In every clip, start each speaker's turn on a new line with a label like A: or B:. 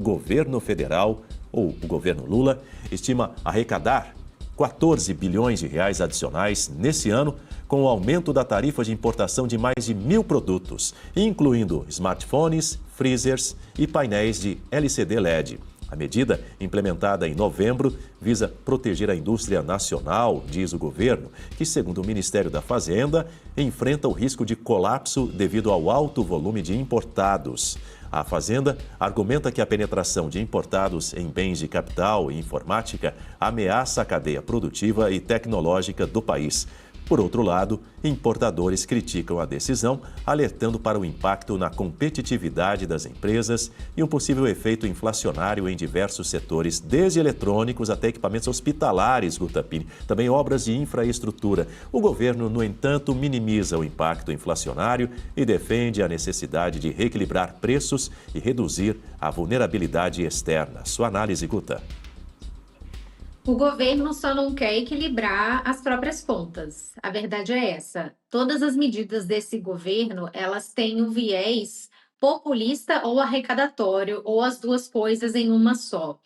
A: governo federal, ou o governo Lula, estima arrecadar 14 bilhões de reais adicionais nesse ano, com o aumento da tarifa de importação de mais de 1.000 produtos, incluindo smartphones, freezers e painéis de LCD LED. A medida, implementada em novembro, visa proteger a indústria nacional, diz o governo, que, segundo o Ministério da Fazenda, enfrenta o risco de colapso devido ao alto volume de importados. A Fazenda argumenta que a penetração de importados em bens de capital e informática ameaça a cadeia produtiva e tecnológica do país. Por outro lado, importadores criticam a decisão, alertando para o impacto na competitividade das empresas e um possível efeito inflacionário em diversos setores, desde eletrônicos até equipamentos hospitalares, Gutapini, também obras de infraestrutura. O governo, no entanto, minimiza o impacto inflacionário e defende a necessidade de reequilibrar preços e reduzir a vulnerabilidade externa. Sua análise, Guta.
B: O governo só não quer equilibrar as próprias contas. A verdade é essa. Todas as medidas desse governo, elas têm o viés populista ou arrecadatório, ou as duas coisas em uma só.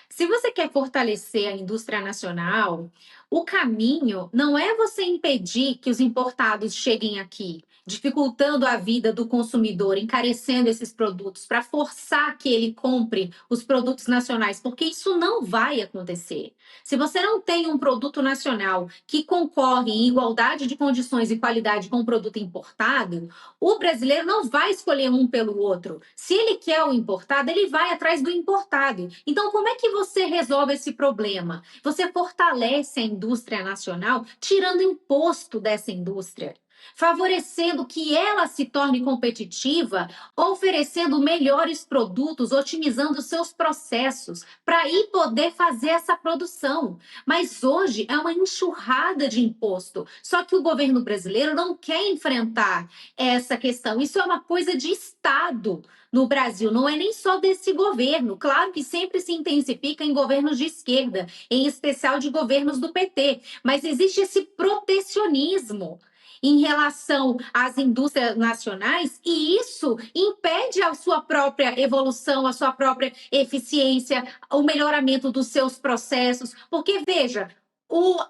B: Se você quer fortalecer a indústria nacional, o caminho não é você impedir que os importados cheguem aqui, dificultando a vida do consumidor, encarecendo esses produtos, para forçar que ele compre os produtos nacionais, porque isso não vai acontecer. Se você não tem um produto nacional que concorre em igualdade de condições e qualidade com o produto importado, o brasileiro não vai escolher um pelo outro. Se ele quer o importado, ele vai atrás do importado. Então, como é que você resolve esse problema? Você fortalece a indústria nacional, tirando imposto dessa indústria, favorecendo que ela se torne competitiva, oferecendo melhores produtos, otimizando seus processos, para aí poder fazer essa produção. Mas hoje é uma enxurrada de imposto. Só que o governo brasileiro não quer enfrentar essa questão. Isso é uma coisa de Estado no Brasil, não é nem só desse governo. Claro que sempre se intensifica em governos de esquerda, em especial de governos do PT, mas existe esse protecionismo em relação às indústrias nacionais, e isso impede a sua própria evolução, a sua própria eficiência, o melhoramento dos seus processos, porque, veja,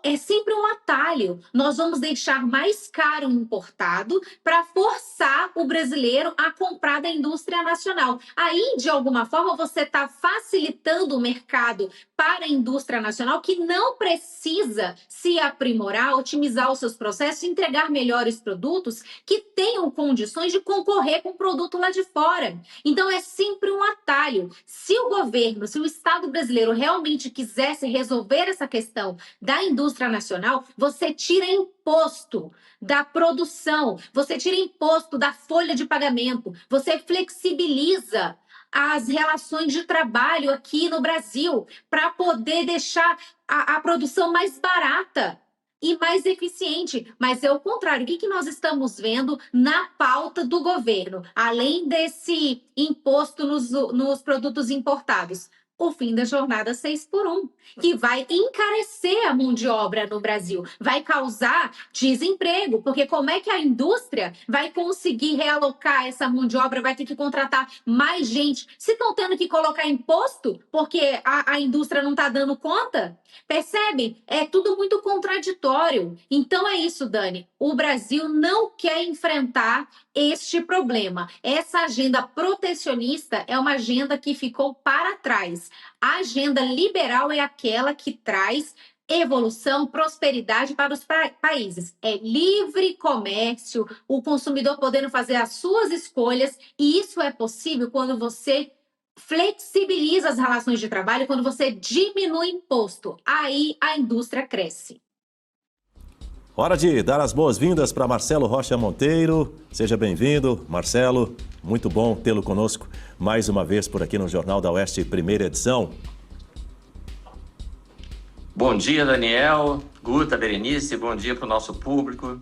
B: é sempre um atalho. Nós vamos deixar mais caro o importado para forçar o brasileiro a comprar da indústria nacional. Aí, de alguma forma, você está facilitando o mercado para a indústria nacional, que não precisa se aprimorar, otimizar os seus processos, entregar melhores produtos que tenham condições de concorrer com o produto lá de fora. Então, é sempre um atalho. Se o governo, se o Estado brasileiro realmente quisesse resolver essa questão da indústria nacional, você tira imposto da produção, você tira imposto da folha de pagamento, você flexibiliza as relações de trabalho aqui no Brasil para poder deixar a produção mais barata e mais eficiente. Mas é o contrário. O que nós estamos vendo na pauta do governo, além desse imposto nos produtos importados? O fim da jornada 6x1, que vai encarecer a mão de obra no Brasil, vai causar desemprego, porque como é que a indústria vai conseguir realocar essa mão de obra, vai ter que contratar mais gente? Se estão tendo que colocar imposto porque a indústria não está dando conta? Percebem? É tudo muito contraditório. Então é isso, Dani. O Brasil não quer enfrentar este problema. Essa agenda protecionista é uma agenda que ficou para trás. A agenda liberal é aquela que traz evolução, prosperidade para os países. É livre comércio, o consumidor podendo fazer as suas escolhas, e isso é possível quando você flexibiliza as relações de trabalho, quando você diminui imposto. Aí a indústria cresce.
A: Hora de dar as boas-vindas para Marcelo Rocha Monteiro. Seja bem-vindo, Marcelo. Muito bom tê-lo conosco mais uma vez por aqui no Jornal da Oeste, primeira edição.
C: Bom dia, Daniel, Guta, Berenice, bom dia para o nosso público.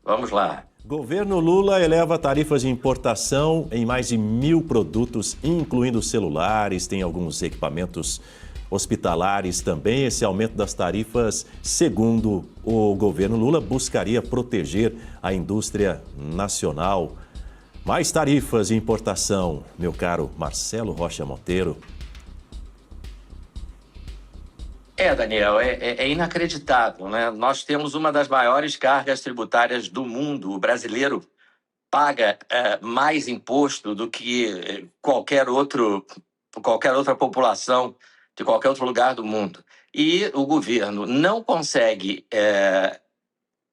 C: Vamos lá.
A: Governo Lula eleva tarifas de importação em mais de 1.000 produtos, incluindo celulares, tem alguns equipamentos hospitalares também. Esse aumento das tarifas, segundo o governo Lula, buscaria proteger a indústria nacional. Mais tarifas de importação, meu caro Marcelo Rocha Monteiro.
C: Daniel, é inacreditável, né? Nós temos uma das maiores cargas tributárias do mundo. O brasileiro paga mais imposto do que qualquer outra população de qualquer outro lugar do mundo. E o governo não consegue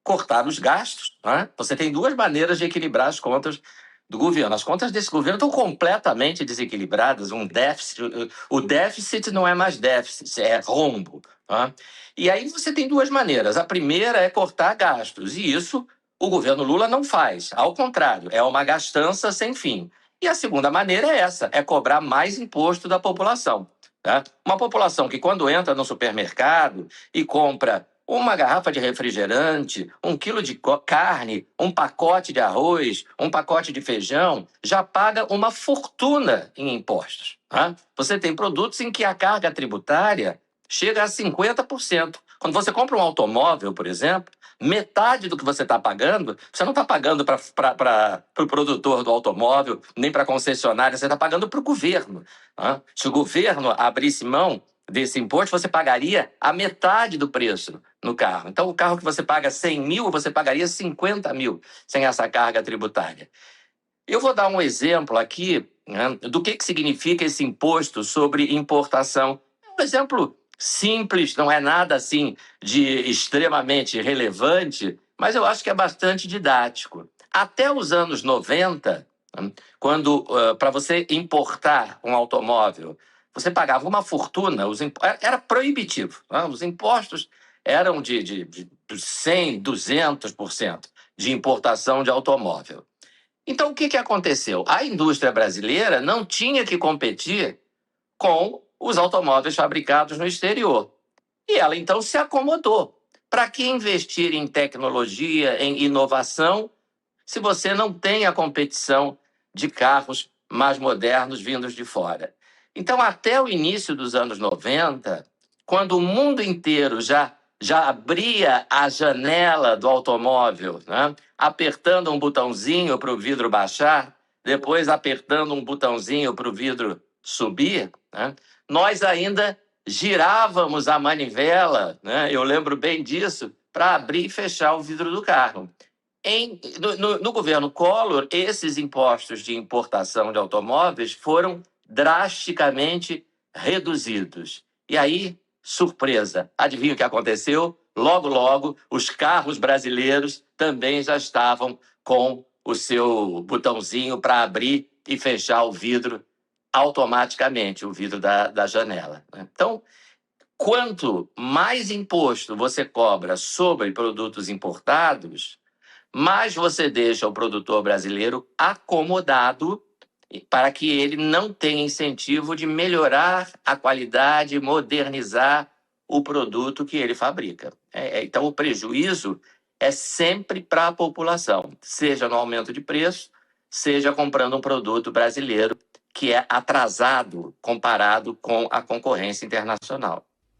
C: cortar os gastos, né? Você tem duas maneiras de equilibrar as contas do governo. As contas desse governo estão completamente desequilibradas, um déficit. O déficit não é mais déficit, é rombo. Né? E aí você tem duas maneiras. A primeira é cortar gastos, e isso o governo Lula não faz. Ao contrário, é uma gastança sem fim. E a segunda maneira é essa, é cobrar mais imposto da população. Tá? Uma população que, quando entra no supermercado e compra uma garrafa de refrigerante, 1 quilo de carne, um pacote de arroz, um pacote de feijão, já paga uma fortuna em impostos. Tá? Você tem produtos em que a carga tributária chega a 50%. Quando você compra um automóvel, por exemplo, metade do que você está pagando, você não está pagando para o produtor do automóvel, nem para a concessionária, você está pagando para o governo. Tá? Se o governo abrisse mão desse imposto, você pagaria a metade do preço no carro. Então, o carro que você paga 100 mil, você pagaria 50 mil sem essa carga tributária. Eu vou dar um exemplo aqui, né, do que significa esse imposto sobre importação. É um exemplo simples, não é nada assim de extremamente relevante, mas eu acho que é bastante didático. Até os anos 90, quando para você importar um automóvel, você pagava uma fortuna, era proibitivo. Né? Os impostos eram de 100%, 200% de importação de automóvel. Então, o que aconteceu? A indústria brasileira não tinha que competir com os automóveis fabricados no exterior. E ela, então, se acomodou. Para que investir em tecnologia, em inovação, se você não tem a competição de carros mais modernos vindos de fora? Então, até o início dos anos 90, quando o mundo inteiro já abria a janela do automóvel, né? Apertando um botãozinho para o vidro baixar, depois apertando um botãozinho para o vidro subir, né? Nós ainda girávamos a manivela, né? Eu lembro bem disso, para abrir e fechar o vidro do carro. No governo Collor, esses impostos de importação de automóveis foram drasticamente reduzidos. E aí, surpresa, adivinha o que aconteceu? Logo, logo, os carros brasileiros também já estavam com o seu botãozinho para abrir e fechar o vidro automaticamente, o vidro da janela. Então, quanto mais imposto você cobra sobre produtos importados, mais você deixa o produtor brasileiro acomodado para que ele não tenha incentivo de melhorar a qualidade, modernizar o produto que ele fabrica. Então, o prejuízo é sempre para a população, seja no aumento de preço, seja comprando um produto brasileiro que é atrasado comparado com a concorrência internacional.